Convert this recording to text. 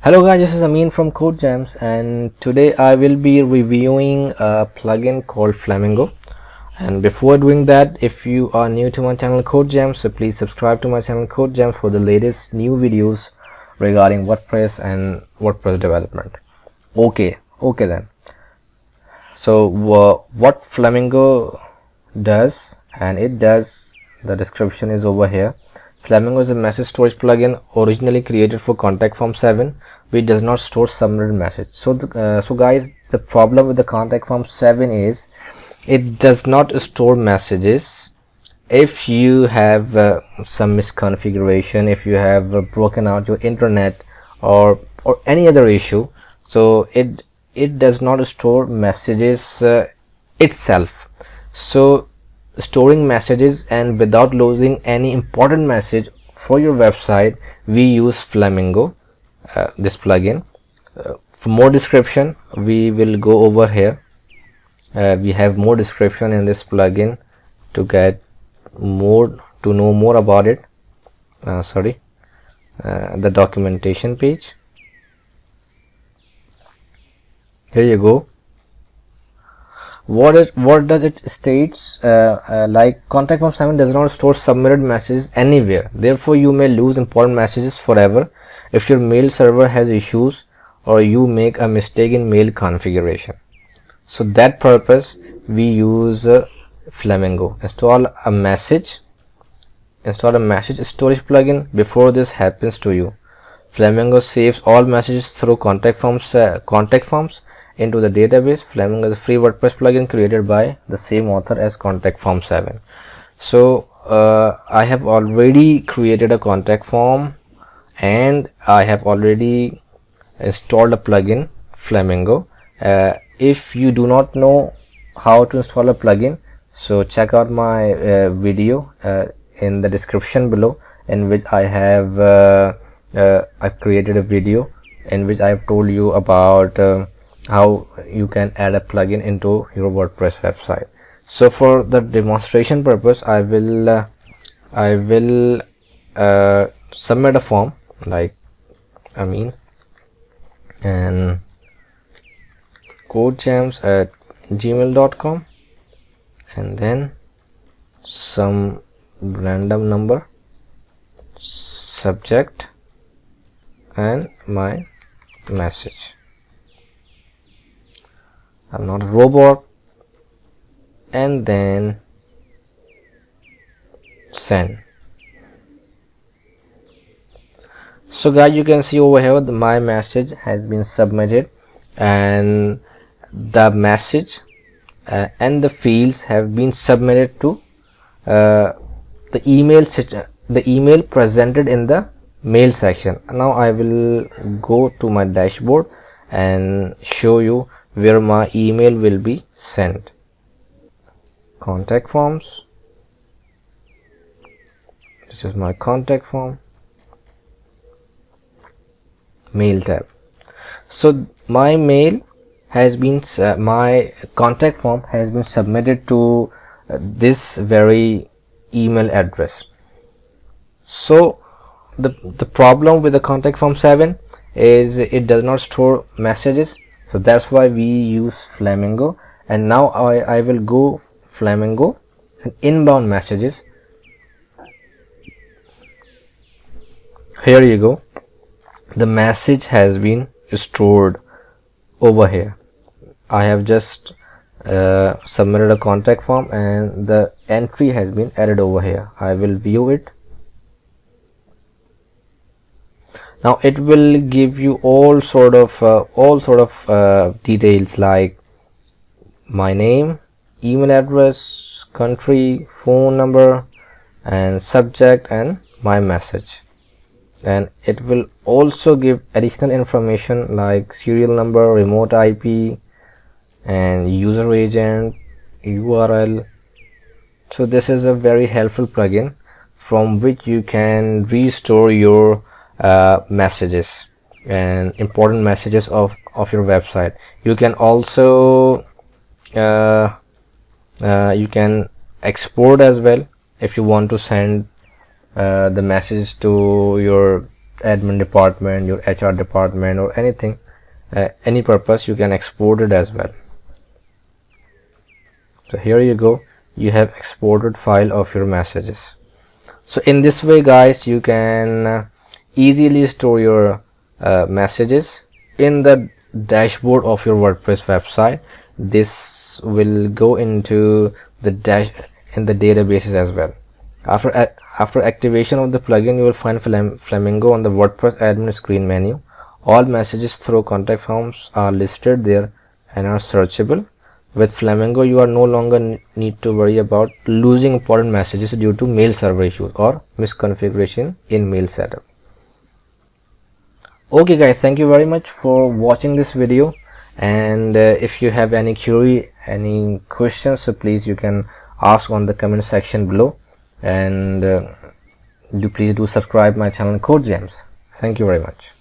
Hello guys, this is Amin from Kodegems, and today I will be reviewing a plugin called Flamingo. And before doing that, if you are new to my channel Kodegems, so please subscribe to my channel Kodegems for the latest new videos regarding WordPress and WordPress development. Okay then. So what Flamingo does, and it does, the description is over here. Flamingo is a message storage plugin originally created for Contact Form 7, which does not store submitted message. So guys, the problem with the Contact Form 7 is it does not store messages if you have some misconfiguration, if you have broken out your internet or any other issue. So it does not store messages itself. So storing messages and without losing any important message for your website, we use Flamingo, this plugin. For more description, we will go over here. We have more description in this plugin to know more about it. The documentation page. Here you go. What does it states? Like Contact Form 7 does not store submitted messages anywhere. Therefore, you may lose important messages forever if your mail server has issues or you make a mistake in mail configuration. So that purpose we use Flamingo. Install a message storage plugin before this happens to you. Flamingo saves all messages through contact forms into the database. Flamingo is a free WordPress plugin created by the same author as Contact Form 7. So I have already created a contact form and I have already installed a plugin, Flamingo. If you do not know how to install a plugin, so check out my video in the description below, in which I have I've created a video in which I have told you about how you can add a plugin into your WordPress website. So for the demonstration purpose, I will submit a form like Amin and kodegems@gmail.com and then some random number, subject, and my message. I'm not a robot, and then send. So guys, you can see over here my message has been submitted, and the message and the fields have been submitted to the email presented in the mail section. Now I will go to my dashboard and show you where my email will be sent. Contact forms. This is my contact form. Mail tab. So my mail has been my contact form has been submitted to this very email address. So the problem with the Contact Form 7 is it does not store messages. So that's why we use Flamingo. And now I will go Flamingo and inbound messages. Here you go. The message has been stored over here. I have just submitted a contact form and the entry has been added over here. I will view it. Now it will give you all sort of details like my name, email address, country, phone number, and subject, and my message. And it will also give additional information like serial number, remote IP, and user agent, URL. So this is a very helpful plugin from which you can restore your messages and important messages of your website. You can also you can export as well if you want to send the message to your admin department, your HR department, or anything, any purpose, you can export it as well. So here you go, you have exported file of your messages. So in this way guys, you can easily store your messages in the dashboard of your WordPress website. This will go into the databases as well. After activation of the plugin, you will find Flamingo on the WordPress admin screen menu. All messages through contact forms are listed there and are searchable. With Flamingo, you are no longer need to worry about losing important messages due to mail server issues or misconfiguration in mail setup. Okay guys, thank you very much for watching this video, and if you have any query, any questions, so please you can ask on the comment section below, and please do subscribe my channel Kodegems. Thank you very much.